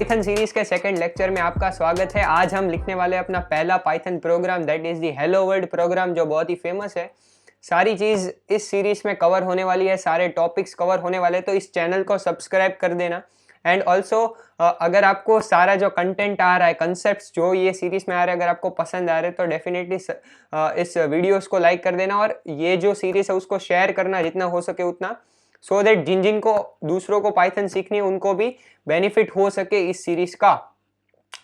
Python series के second lecture में आपका स्वागत है। आज हम लिखने वाले हैं अपना पहला Python programme, that is the hello world program, जो बहुत ही फेमस है। सारी चीज़ इस सीरीज में कवर होने वाली है, सारे टॉपिक्स कवर होने वाले, तो इस चैनल को सब्सक्राइब कर देना। एंड ऑल्सो अगर आपको सारा जो कंटेंट आ रहा है, कंसेप्ट जो ये सीरीज में आ रहे हैं, अगर आपको पसंद आ रहे हैं तो डेफिनेटली इस वीडियोस को लाइक कर देना और ये जो सीरीज है उसको शेयर करना जितना हो सके उतना, सो दैट जिन जिन को दूसरों को पाइथन सीखनी है उनको भी बेनिफिट हो सके इस सीरीज का।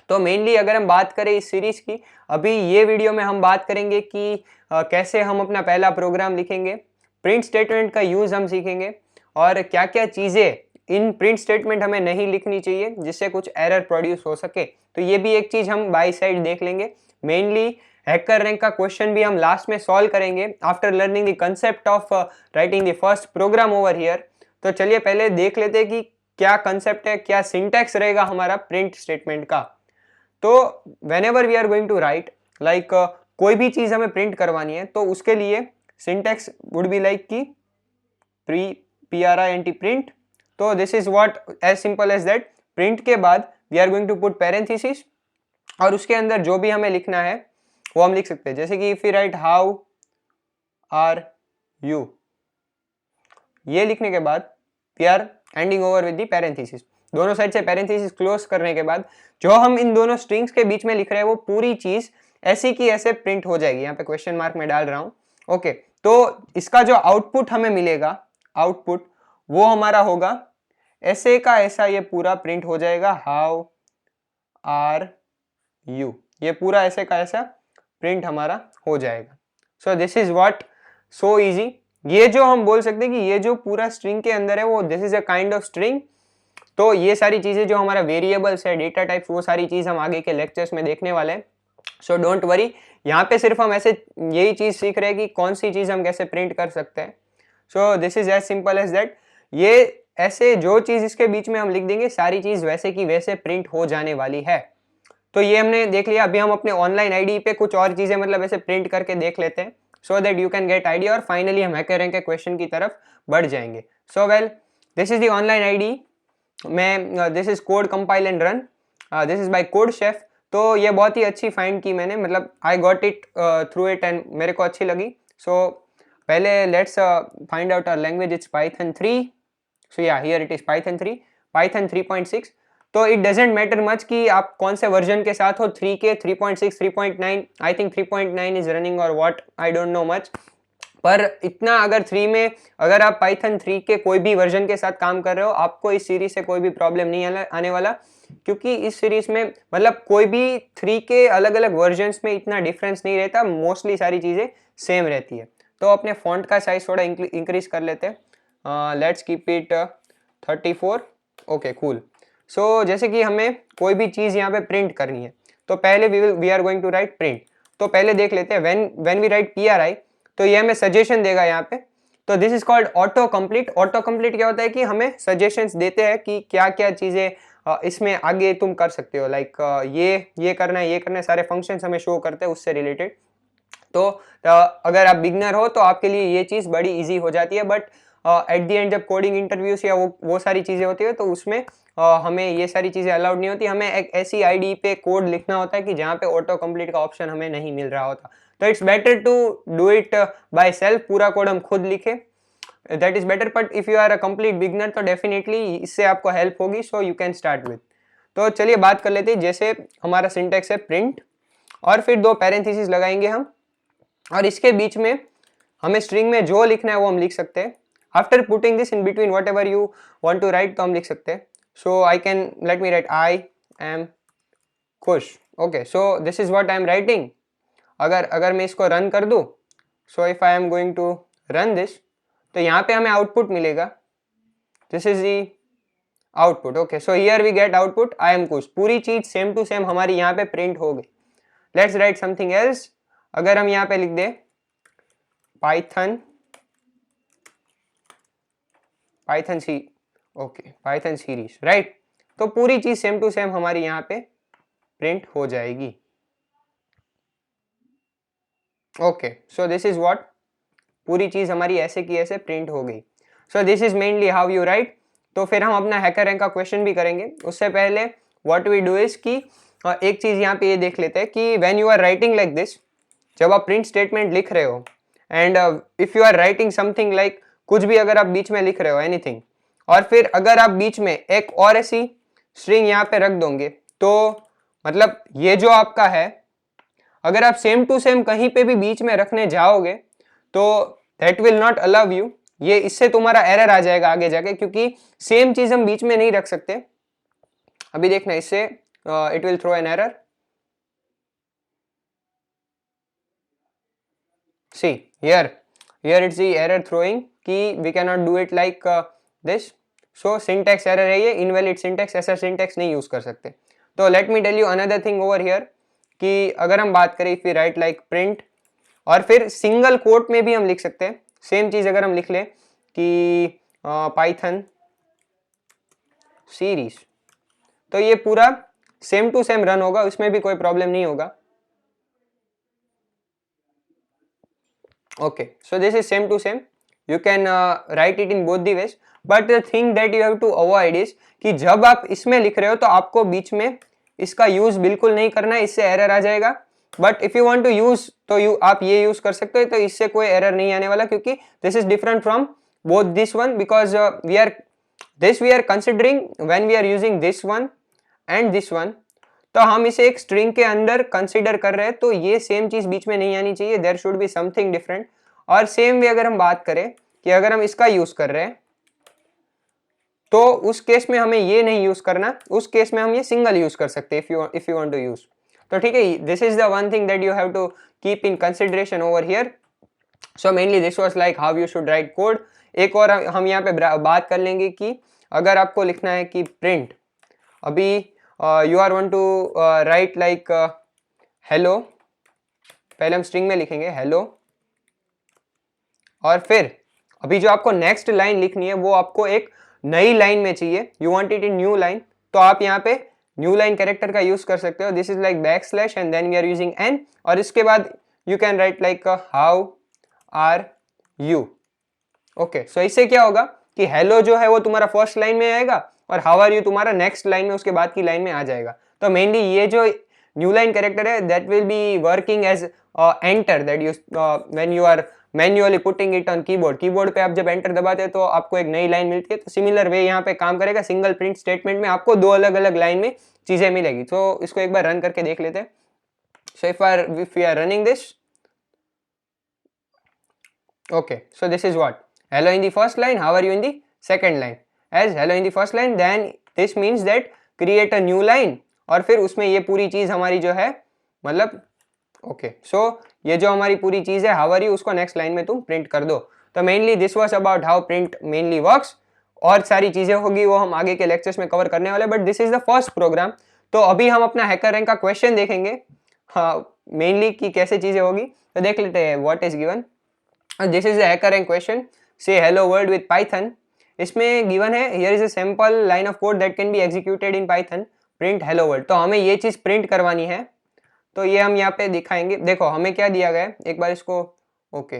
तो मेनली अगर हम बात करें इस सीरीज की, अभी ये वीडियो में हम बात करेंगे कि कैसे हम अपना पहला प्रोग्राम लिखेंगे, प्रिंट स्टेटमेंट का यूज हम सीखेंगे और क्या क्या चीजें इन प्रिंट स्टेटमेंट हमें नहीं लिखनी चाहिए जिससे कुछ एरर प्रोड्यूस हो सके। तो ये भी एक चीज हम बाय साइड देख लेंगे। मेनली हैकर रैंक का क्वेश्चन भी हम लास्ट में सॉल्व करेंगे after learning the concept of writing the first program over here. तो चलिए पहले देख लेते हैं कि क्या कंसेप्ट है, क्या सिंटैक्स रहेगा हमारा प्रिंट स्टेटमेंट का। तो whenever we are going to write like कोई भी चीज हमें प्रिंट करवानी है तो उसके लिए सिंटैक्स वुड बी लाइक की print प्रिंट। तो this is what as simple as that, print के बाद we are going to put parenthesis और उसके अंदर जो भी हमें लिखना है वो हम लिख सकते हैं। जैसे कि if you write how are you, ये लिखने के बाद we are ending over with the parenthesis. दोनों साइड से पैरेंथेसिस क्लोज करने के बाद जो हम इन दोनों स्ट्रिंग्स के बीच में लिख रहे हैं वो पूरी चीज ऐसी की ऐसे प्रिंट हो जाएगी। यहाँ पे क्वेश्चन मार्क में डाल रहा हूं। ओके, तो इसका जो आउटपुट हमें मिलेगा, आउटपुट वो हमारा होगा ऐसे का ऐसा, ये पूरा प्रिंट हो जाएगा हाउ आर यू, ये पूरा ऐसे का ऐसा प्रिंट हमारा हो जाएगा। सो this is what, so easy. ये जो हम बोल सकते हैं कि ये जो पूरा स्ट्रिंग के अंदर है वो this is a kind of string. तो ये सारी चीजें जो हमारा वेरिएबल्स है, डेटा टाइप्स, वो सारी चीज हम आगे के लेक्चर्स में देखने वाले हैं। सो डोंट वरी, यहाँ पे सिर्फ हम ऐसे यही चीज सीख रहे हैं कि कौन सी चीज हम कैसे प्रिंट कर सकते हैं। So this is as simple as that. ये ऐसे जो चीज इसके बीच में हम लिख देंगे सारी चीज वैसे की वैसे प्रिंट हो जाने वाली है। तो ये हमने देख लिया। अभी हम अपने ऑनलाइन आईडी पे कुछ और चीजें मतलब ऐसे प्रिंट करके देख लेते हैं so that you can get idea और फाइनली हम हैकर रैंक के क्वेश्चन की तरफ बढ़ जाएंगे। So well, this is the online ID में, this is code compile and run, this is by CodeChef. तो ये बहुत ही अच्छी फाइंड की मैंने, मतलब I got it through it and मेरे को अच्छी लगी। सो पहले let's find out our language, it's Python 3। सो या here it is Python 3, Python 3.6। तो इट डजेंट मैटर मच कि आप कौन से वर्जन के साथ हो, 3 के, 3.6, 3.9, आई थिंक 3.9 इज रनिंग और what, I don't know much. पर इतना अगर 3 में, अगर आप पाइथन 3 के कोई भी वर्जन के साथ काम कर रहे हो, आपको इस सीरीज से कोई भी प्रॉब्लम नहीं आने वाला, क्योंकि इस सीरीज में मतलब कोई भी 3 के अलग अलग वर्जन्स में इतना डिफरेंस नहीं रहता, मोस्टली सारी चीज़ें सेम रहती है। तो अपने फॉन्ट का साइज थोड़ा इंक्रीज कर लेते हैं, let's keep it 34। Okay cool. So जैसे कि हमें कोई भी चीज़ यहाँ पे प्रिंट करनी है तो पहले we are going to write print. तो पहले देख लेते हैं व्हेन वी राइट PRI तो ये हमें सजेशन देगा यहाँ पे। तो this is called auto complete. Auto complete क्या होता है कि हमें सजेशंस देते हैं कि क्या क्या चीज़ें इसमें आगे तुम कर सकते हो, लाइक ये करना है, ये करना है, सारे फंक्शंस हमें शो करते हैं उससे रिलेटेड। तो अगर आप बिगनर हो तो आपके लिए ये चीज़ बड़ी इजी हो जाती है, बट एट द एंड जब कोडिंग इंटरव्यूज या वो सारी चीज़ें होती है तो उसमें हमें ये सारी चीज़ें अलाउड नहीं होती। हमें एक ऐसी आईडी पे कोड लिखना होता है कि जहाँ पे ऑटो कंप्लीट का ऑप्शन हमें नहीं मिल रहा होता। तो it's better to do it by self, पूरा कोड हम खुद लिखे, that is better. But if you are a complete beginner तो डेफिनेटली इससे आपको हेल्प होगी, so you can start with. तो चलिए बात कर लेते हैं। जैसे हमारा सिंटेक्स है प्रिंट और फिर 2 पैरेंथेसिस लगाएंगे हम, और इसके बीच में हमें स्ट्रिंग में जो लिखना है वो हम लिख सकते हैं। After putting this in between whatever you want to write तो हम लिख सकते हैं। So I can let me write I am खुश। Okay, so this is what I am writing. अगर मैं इसको रन कर दूं, so if I am going to run this तो यहाँ पे हमें आउटपुट मिलेगा, this is the output. Okay, so here we get output I am खुश। पूरी चीज सेम टू सेम हमारी यहाँ पे प्रिंट हो गई। Let's write something else. अगर हम यहाँ पे लिख दे Python C, okay Python series, right, तो पूरी चीज सेम टू सेम हमारी यहाँ पे प्रिंट हो जाएगी। Okay, so this is what, पूरी चीज हमारी ऐसे की ऐसे प्रिंट हो गई। सो this is mainly how you right. तो फिर हम अपना हैकर रैंक का क्वेश्चन भी करेंगे। उससे पहले व्हाट वी डू इज कि एक चीज यहाँ पे ये देख लेते हैं कि when you are writing like this, जब आप प्रिंट स्टेटमेंट लिख रहे हो and if you are writing something like, कुछ भी अगर आप बीच में लिख रहे हो एनीथिंग, और फिर अगर आप बीच में एक और ऐसी स्ट्रिंग यहाँ पे रख दोगे, तो मतलब ये जो आपका है, अगर आप सेम टू सेम कहीं पे भी बीच में रखने जाओगे तो that will not allow you, ये इससे तुम्हारा एरर आ जाएगा आगे जाके, क्योंकि सेम चीज हम बीच में नहीं रख सकते। अभी देखना, इससे it will throw an error. See here it's the error throwing कि we cannot do it like this, so syntax error है ये, invalid syntax, ऐसा syntax नहीं यूज कर सकते। तो let me tell you another thing over here कि अगर हम बात करें if we write like print, और फिर सिंगल कोट में भी हम लिख सकते हैं सेम चीज। अगर हम लिख ले कि पाइथन सीरीज, तो ये पूरा सेम टू सेम रन होगा, उसमें भी कोई प्रॉब्लम नहीं होगा। Okay, so this is same to same. You can write it in both the ways. But the thing that you have to avoid is कि जब आप इसमें लिख रहे हो तो आपको बीच में इसका यूज बिल्कुल नहीं करना है, इससे एरर आ जाएगा। But if you want to use तो आप ये यूज कर सकते हो, तो इससे कोई एरर नहीं आने वाला, क्योंकि this is different from both this one, because we are considering when we are using this one and this one, तो हम इसे एक स्ट्रिंग के अंदर कंसीडर कर रहे हैं, तो ये सेम चीज बीच में नहीं आनी चाहिए, there should be something different. और सेम वे अगर हम बात करें कि अगर हम इसका यूज कर रहे हैं तो उस केस में हमें ये नहीं यूज करना, उस केस में हम ये सिंगल यूज कर सकते हैं if you want to use. तो ठीक है, this is the one thing that you have to keep in consideration over here. So mainly this was like how you should write code. एक और हम यहाँ पे बात कर लेंगे कि अगर आपको लिखना है कि प्रिंट, अभी you are want to write like hello, पहले हम स्ट्रिंग में लिखेंगे hello, और फिर अभी जो आपको नेक्स्ट लाइन लिखनी है वो आपको एक नई लाइन में चाहिए, you want it in new line, तो आप यहाँ पे न्यू लाइन कैरेक्टर का यूज कर सकते हो। This is like backslash and then we are using n, और इसके बाद you can write like how are you. Okay, so इससे क्या होगा कि हेलो जो है वो तुम्हारा फर्स्ट लाइन में आएगा और हाउ आर यू तुम्हारा नेक्स्ट लाइन में, उसके बाद की लाइन में आ जाएगा। तो मेनली ये जो न्यू लाइन कैरेक्टर है that will be working as enter, that you when you are manually putting it on keyboard पे आप जब एंटर दबाते हैं तो आपको एक नई लाइन मिलती है। तो सिमिलर वे यहाँ पे काम करेगा, सिंगल प्रिंट स्टेटमेंट में आपको दो अलग अलग लाइन में चीजें मिलेगी। तो इसको एक बार रन करके देख लेते हैं। So if we are running this, okay, so this is what hello in the first line, how are you in the second line, as hello in the first line, then this means that create a new line, और फिर उसमें ये पूरी चीज हमारी जो है मतलब ओके, सो ये जो हमारी पूरी चीज है how are you, उसको नेक्स्ट लाइन में तुम प्रिंट कर दो। तो mainly this was about how print mainly works, और सारी चीजें होगी वो हम आगे के लेक्चर्स में कवर करने वाले, but this is the first program. तो अभी हम अपना हैकर रैंक का क्वेश्चन देखेंगे, हाँ मेनली कि कैसे चीजें होगी। तो देख लेते हैं what is given. This is the HackerRank question. Say hello world with Python. इसमें गिवन है here is a sample line of code that can be executed in Python. Print hello world. तो हमें ये चीज प्रिंट करवानी है, तो ये हम यहाँ पे दिखाएंगे। देखो हमें क्या दिया गया है, एक बार इसको ओके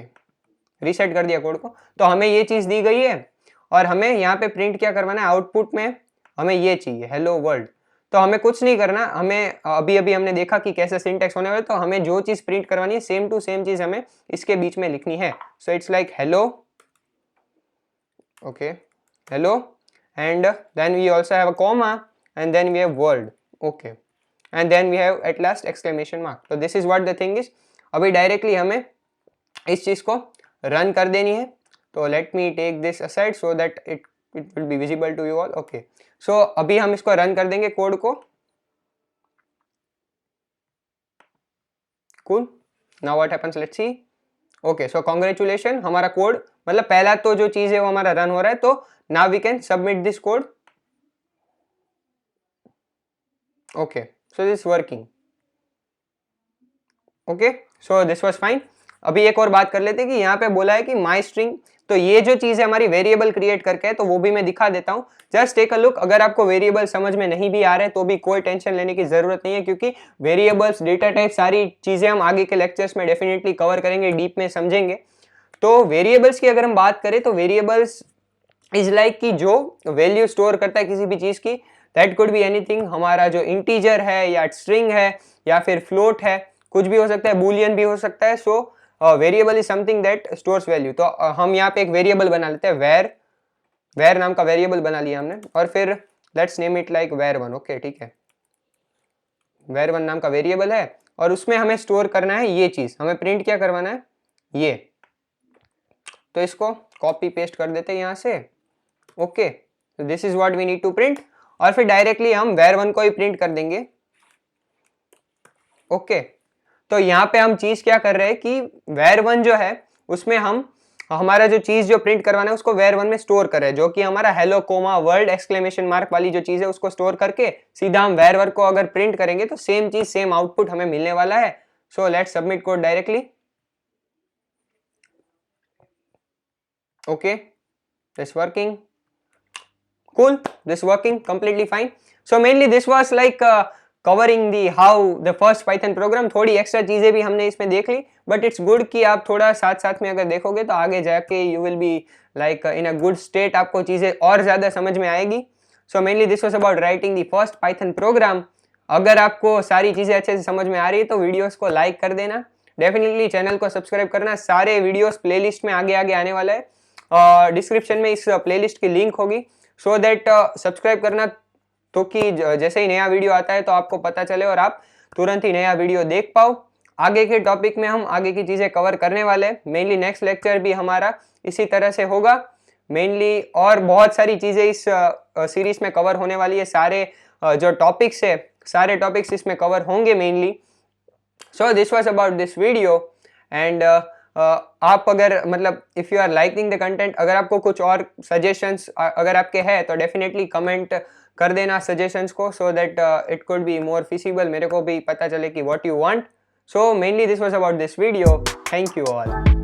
रीसेट कर दिया कोड को। तो हमें ये चीज दी गई है और हमें यहाँ पे प्रिंट क्या करवाना है, आउटपुट में हमें ये चाहिए हेलो वर्ल्ड। तो हमें कुछ नहीं करना, हमें अभी हमने देखा कि कैसे सिंटैक्स होने वाला, तो हमें जो चीज प्रिंट करवानी है सेम टू सेम चीज हमें इसके बीच में लिखनी है। So it's like hello, okay hello, and then we also have a comma and then we have world, okay, and then we have at last exclamation mark. तो this is what the thing is. अभी directly हमें इस चीज को run कर देनी है। तो let me take this aside so that it will be visible to you all. Okay, so अभी हम इसको रन कर देंगे कोड को। Cool, now what happens, let's see. Okay, so congratulation, हमारा कोड मतलब पहला तो जो चीज है वो हमारा रन हो रहा है। तो now we can submit this code. Okay, so this working. Okay, so this was fine. अभी एक और बात कर लेते हैं कि यहाँ पे बोला है कि माई स्ट्रिंग, तो ये जो चीज है हमारी वेरिएबल क्रिएट करके है, तो वो भी मैं दिखा देता हूँ। Just take a look. अगर आपको वेरिएबल समझ में नहीं भी आ रहे तो भी कोई टेंशन लेने की जरूरत नहीं है, क्योंकि वेरिएबल्स, डेटा टाइप, सारी चीजें हम आगे के लेक्चर्स में डेफिनेटली कवर करेंगे, डीप में समझेंगे। तो वेरिएबल्स की अगर हम बात करें तो वेरिएबल्स इज लाइक कि जो वैल्यू स्टोर करता है किसी भी चीज की। दैट कुड बी एनीथिंग, हमारा जो इंटीजर है या स्ट्रिंग है या फिर फ्लोट है, कुछ भी हो सकता है, बूलियन भी हो सकता है। So variable is something that stores value. तो हम यहाँ पे एक वेरिएबल बना लेते हैं, वेर नाम का वेरिएबल बना लिया हमने, और फिर let's name it like var1। Okay ठीक है, var1 नाम का वेरिएबल है और उसमें हमें स्टोर करना है ये चीज, हमें प्रिंट क्या करवाना है ये। तो इसको कॉपी पेस्ट कर देते हैं यहाँ से। ओके, तो this is what we need to print, और फिर डायरेक्टली हम var1 को ही प्रिंट कर देंगे। ओके, तो यहाँ पे हम चीज क्या कर रहे हैं कि var1 जो है उसमें हम हमारा जो चीज जो प्रिंट करवाना है उसको var1 में स्टोर कर रहे हैं, जो कि हमारा hello comma world exclamation mark वाली जो चीज है उसको स्टोर करके सीधा हम var1 को अगर प्रिंट करेंगे तो सेम चीज सेम आउटपुट हमें मिलने वाला है। So let's submit code directly. Okay, this working, cool, this working completely fine. So mainly this was like covering the how the first Python program। थोड़ी एक्स्ट्रा चीजें भी हमने इसमें देख ली, बट इट्स गुड कि आप थोड़ा साथ साथ में अगर देखोगे तो आगे जाके you will be like in a good state, आपको चीजें और ज्यादा समझ में आएगी। सो mainly this was about writing the first Python programme. अगर आपको सारी चीजें अच्छे से समझ में आ रही है तो वीडियोस को लाइक कर देना, डेफिनेटली चैनल को सब्सक्राइब करना। सारे वीडियोस प्लेलिस्ट में आगे आगे आने वाला है, डिस्क्रिप्शन में इस प्लेलिस्ट की लिंक होगी, सो दैट सब्सक्राइब करना, तो कि जैसे ही नया वीडियो आता है तो आपको पता चले और आप तुरंत ही नया वीडियो देख पाओ। आगे के टॉपिक में हम आगे की चीजें कवर करने वाले हैं, मेनली नेक्स्ट लेक्चर भी हमारा इसी तरह से होगा मेनली, और बहुत सारी चीजें इस सीरीज में कवर होने वाली है। सारे जो टॉपिक्स है सारे टॉपिक्स इसमें कवर होंगे mainly. So this was about this video, and आप अगर मतलब if you are liking the content, अगर आपको कुछ और सजेशंस अगर आपके हैं तो डेफिनेटली कमेंट कर देना सजेशंस को, सो that it could be more feasible, मेरे को भी पता चले कि what you want. So mainly this was about this video. Thank you all.